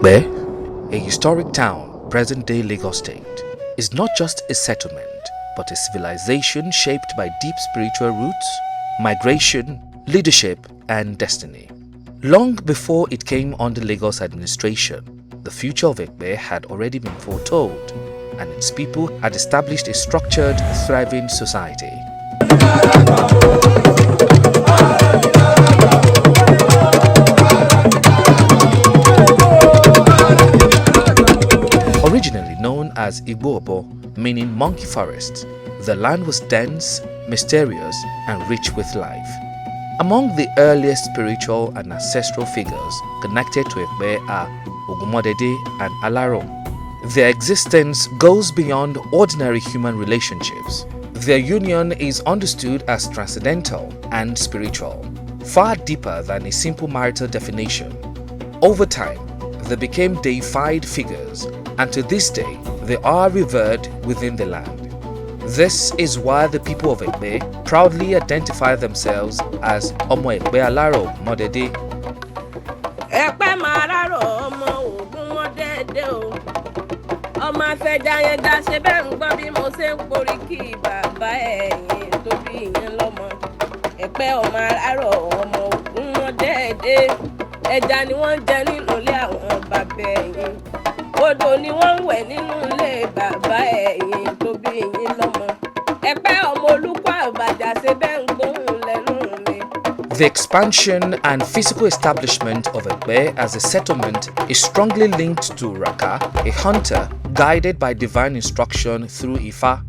Epe, a historic town, present-day Lagos State, is not just a settlement, but a civilization shaped by deep spiritual roots, migration, leadership, and destiny. Long before it came under Lagos administration, the future of Epe had already been foretold, and its people had established a structured, thriving society. Originally known as Igbo, meaning monkey forest, the land was dense, mysterious, and rich with life. Among the earliest spiritual and ancestral figures connected to Epe are Ogunmodede and Alaro. Their existence goes beyond ordinary human relationships. Their union is understood as transcendental and spiritual, far deeper than a simple marital definition. Over time, they became deified figures, and to this day, they are revered within the land. This is why the people of Epe proudly identify themselves as Omo Epe Alaro Modede. Epe Mararo Omo Ogunmodede o. Ọmọ afẹ́jà yẹn dá ṣe bẹ́ẹ̀ ń gbọ́ bí mo ṣe ń porí kí bàbá ẹ̀yìn tó bí yẹn lọ́mọ. Epe ọmọ Alaro ọmọ Ogunmodede. Ẹja ni wọ́n ń jẹ nínú ilé àwọn bàbá ẹ̀yìn. Odò ni wọ́n ń wẹ̀ nínú ilé bàbá ẹ̀yìn tó bí yẹn lọ́mọ. Epe ọmọ Olúkọ Àbàjá ṣe bẹ́ẹ̀ ń gbóhùn lẹ́nu mi. The expansion and physical establishment of Epe as a settlement is strongly linked to Uraka, a hunter guided by divine instruction through Ifa.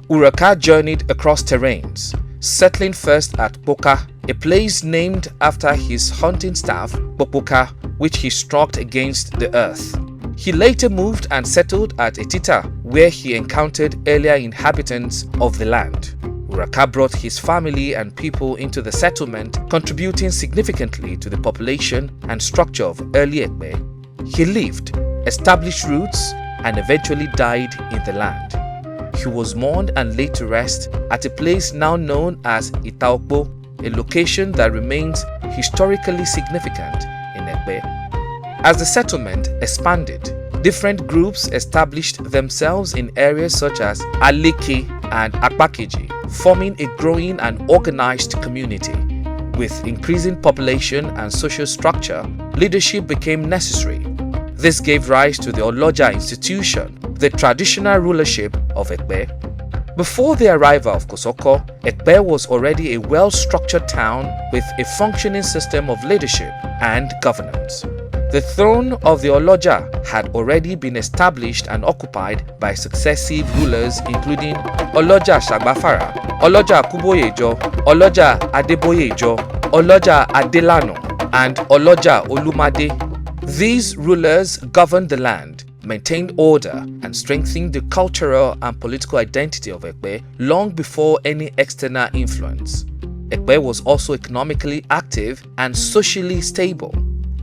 Uraka journeyed across terrains, settling first at Poka, a place named after his hunting staff, Popoka, which he struck against the earth. He later moved and settled at Etita, where he encountered earlier inhabitants of the land. Uraka brought his family and people into the settlement, contributing significantly to the population and structure of early Epe. He lived, established roots, and eventually died in the land. He was mourned and laid to rest at a place now known as Itaokpo, a location that remains historically significant in Epe. As the settlement expanded, different groups established themselves in areas such as Aleke and Akpakeji, forming a growing and organized community. With increasing population and social structure, leadership became necessary. This gave rise to the Oloja institution, the traditional rulership of Epe. Before the arrival of Kosoko, Epe was already a well-structured town with a functioning system of leadership and governance. The throne of the Oloja had already been established and occupied by successive rulers including Oloja Sagbafara, Oloja Kuboyejo, Oloja Adeboyejo, Oloja Adelano, and Oloja Olumade. These rulers governed the land, maintained order, and strengthened the cultural and political identity of Epe long before any external influence. Epe was also economically active and socially stable.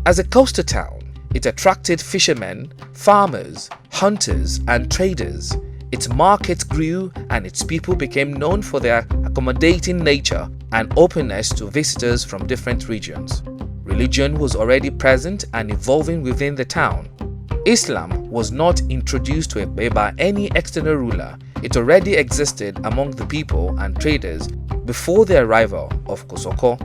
As a coastal town, it attracted fishermen, farmers, hunters, and traders. Its market grew and its people became known for their accommodating nature and openness to visitors from different regions. Religion was already present and evolving within the town. Islam was not introduced to Epe by any external ruler. It already existed among the people and traders before the arrival of Kosoko.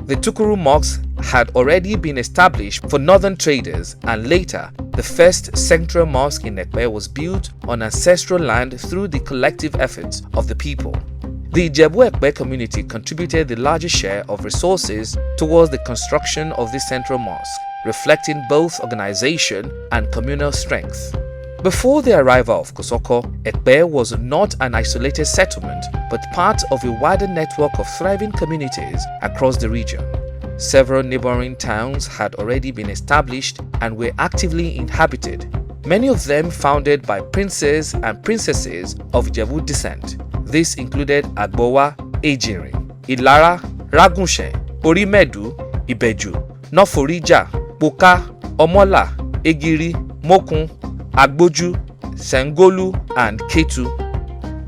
The Tukuru mosques had already been established for northern traders, and later, the first central mosque in Epe was built on ancestral land through the collective efforts of the people. The Ijebu-Epe community contributed the largest share of resources towards the construction of this central mosque, reflecting both organization and communal strength. Before the arrival of Kosoko, Epe was not an isolated settlement, but part of a wider network of thriving communities across the region. Several neighboring towns had already been established and were actively inhabited, many of them founded by princes and princesses of Ijebu descent. This included Agbowa, Ejirin, Ilara, Ragunshe, Orimedu, Ibeju, Noforija, Poka, Omola, Egiri, Mokun, Agboju, Sengolu, and Ketu.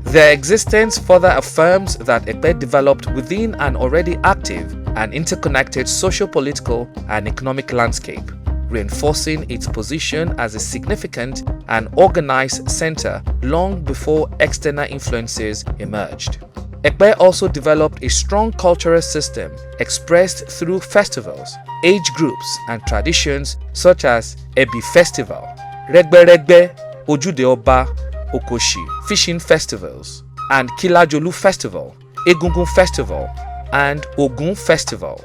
Their existence further affirms that Epe developed within an already active and interconnected socio-political and economic landscape. reinforcing its position as a significant and organized center long before external influences emerged. Epe also developed a strong cultural system expressed through festivals, age groups, and traditions such as Ebi Festival, Regbe Regbe, Ojude Oba, Okoshi, fishing festivals, and Kilajolu Festival, Egungun Festival, and Ogun Festival.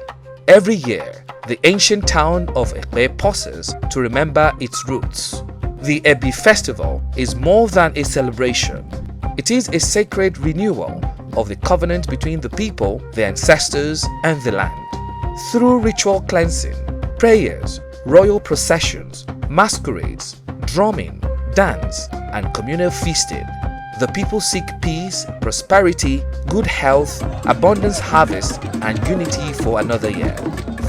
Every year, the ancient town of Epe pauses to remember its roots. The Ebi Festival is more than a celebration. It is a sacred renewal of the covenant between the people, their ancestors, and the land. Through ritual cleansing, prayers, royal processions, masquerades, drumming, dance, and communal feasting, the people seek peace, prosperity, good health, abundance harvest, and unity for another year.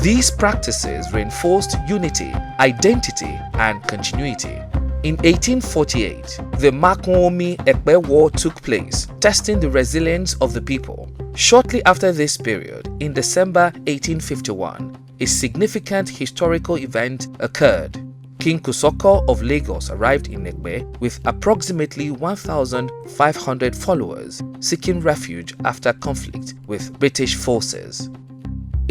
These practices reinforced unity, identity, and continuity. In 1848, the Makuomi-Epe War took place, testing the resilience of the people. Shortly after this period, in December 1851, a significant historical event occurred. King Kosoko of Lagos arrived in Epe with approximately 1,500 followers seeking refuge after conflict with British forces.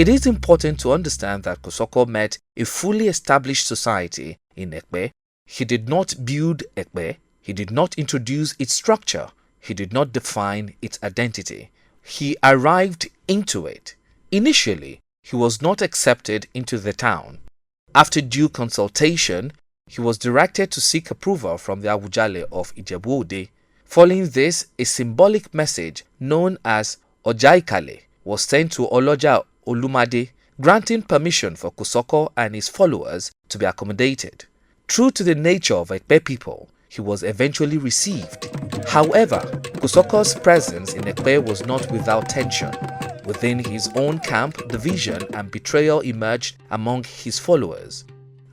It is important to understand that Kosoko met a fully established society in Epe. He did not build Epe, he did not introduce its structure, he did not define its identity. He arrived into it. Initially, he was not accepted into the town. After due consultation, he was directed to seek approval from the Awujale of Ijebu-Ode. Following this, a symbolic message known as Ojaikale was sent to Oloja Olumade, granting permission for Kosoko and his followers to be accommodated. True to the nature of Epe people, he was eventually received. However, Kosoko's presence in Epe was not without tension. Within his own camp, division and betrayal emerged among his followers.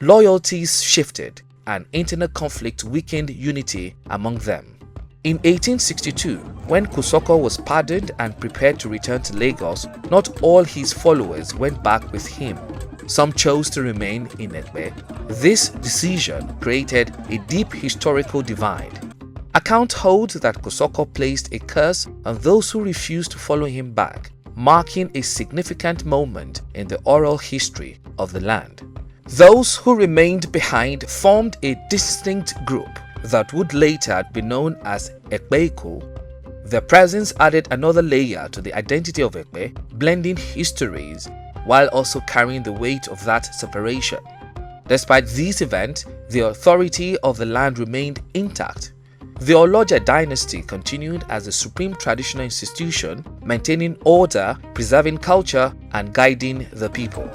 Loyalties shifted, and internal conflict weakened unity among them. In 1862, when Kosoko was pardoned and prepared to return to Lagos, not all his followers went back with him. Some chose to remain in Epe. This decision created a deep historical divide. Account holds that Kosoko placed a curse on those who refused to follow him back, marking a significant moment in the oral history of the land. Those who remained behind formed a distinct group that would later be known as Epe Eko. Their presence added another layer to the identity of Epe, blending histories while also carrying the weight of that separation. Despite these events, the authority of the land remained intact. The Oloja dynasty continued as a supreme traditional institution, maintaining order, preserving culture, and guiding the people.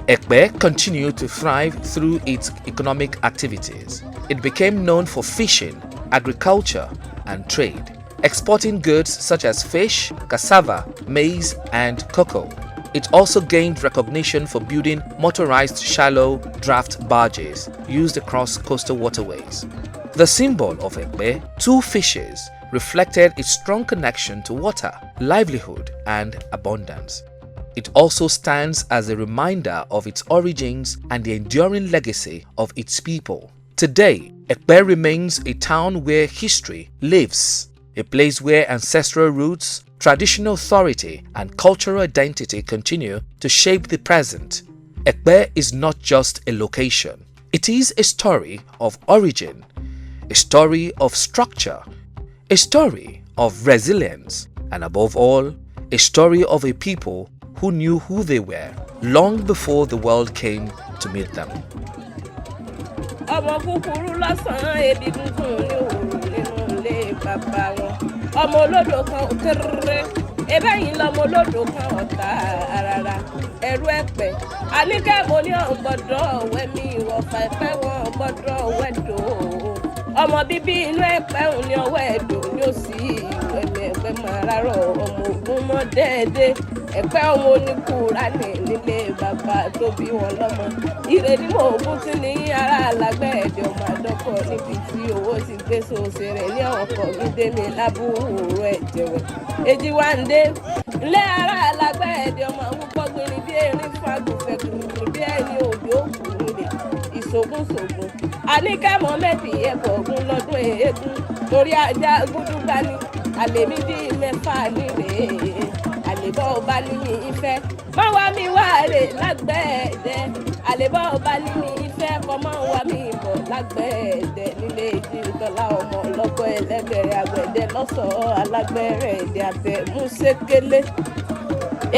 Epe continued to thrive through its economic activities. It became known for fishing, agriculture, and trade, exporting goods such as fish, cassava, maize, and cocoa. It also gained recognition for building motorized shallow draft barges used across coastal waterways. The symbol of Epe, two fishes, reflected its strong connection to water, livelihood, and abundance. It also stands as a reminder of its origins and the enduring legacy of its people. Today, Epe remains a town where history lives, a place where ancestral roots, traditional authority, and cultural identity continue to shape the present. Epe is not just a location. It is a story of origin, a story of structure, a story of resilience, and above all, a story of a people who knew who they were long before the world came to meet them. Ọmọ kúkúrú lọ́sàn-án ebi gúngún ní òru nínú ilé bàbá wọn. Ọmọ olódò kan ò kéré, ebẹ́yìn lọmọ olódò kan ọ̀tá àràrà. Ẹ̀rù ẹ̀pẹ̀, àníkẹ́ mo ní ọ̀gbọ́dọ̀ wẹ̀mí ìwọ̀fà ẹ̀pẹ́ wọn ọ̀gbọ́dọ̀ wẹ̀dọ̀. Ọmọ bíbí inú Ẹ̀pẹ́ òun ní ọwọ́ ẹ̀dùn ní òsì ìwẹ̀mí Ẹ̀pẹ́ máa rárọ̀ ọmọ Ògúnmọ́dẹ́dẹ́. Ẹ̀pẹ́ ọmọ oníkùúrà nílé bàbá tó bí wọn lọ́mọ. Ire ni mo bú tí ní ará alágbẹ̀ẹ́dẹ ọmọ àdọ́kọ̀ níbi tí owó ti gbé sóòsè rẹ̀ ní ọkọ̀ gídémi lábúrò ẹ̀jẹ̀wẹ̀. Èjì wá ń dé ilé ará alágbẹ̀ẹ́dẹ ọmọ àwùpọ̀ gbìnrín bí erin fagùnfẹ̀ gbìnrín bí ẹni òjò òkùnrin rẹ̀. sógún àníkẹ́mọ́ méjì ẹ̀kọ́ ògún lọ́dún eégún torí ajá gúdúgbà ni àlèmí bí mẹ́fà nílé àlèbọ́ ọba ní mi ìfẹ́ mọ́ wá mi wá rè lágbẹ̀ẹ́dẹ́ àlèbọ́ ọba ní mi ìfẹ́ kọ́ mọ́ wá mi bọ̀ lágbẹ̀ẹ́dẹ́ nílé ìdíntọ́lá ọmọ ọlọ́kọ̀ ẹlẹ́gbẹ̀rẹ̀ àgbẹ̀dẹ lọ́sọ̀ọ́ alágbẹ̀rẹ̀ èdè abẹ músékélé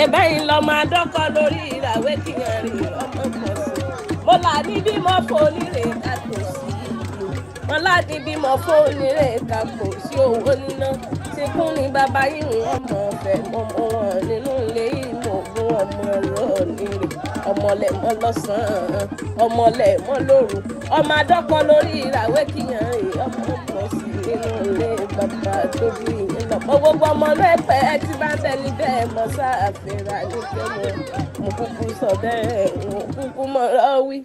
ìbẹ́yìn lọ́mọ adọ́kọ lórí ìràwé kìyàn rí ọmọ pọ̀ sí mo là ní bímọ fóònìrè kàtó sí ìlú mo láti bímọ fóònìrè kàpò sí owó níná síkún ní bàbá yìí ọmọ ọ̀fẹ́ ọmọ wọn nínú ilé ìmọ̀ ògùn ọmọ lọ nírè ọmọlẹ̀mọ́ lọ́sàn-án ọmọlẹ̀mọ́ lóru ọmọ adọ́kọ lórí ìràwé kìyàn rí ọmọ pọ̀ sí nínú ilé bàbá tó bí ìyẹn lọ́pọ̀ gbogbo ọmọ lẹ́pẹ́ tí bá ń tẹ́lẹ̀ bẹ́ẹ̀ mọ́ sáà fẹ́ra ní kẹ́mọ́ mo kúkú sọ bẹ́ẹ̀ mo kúkú mọ̀ ọ́ wí.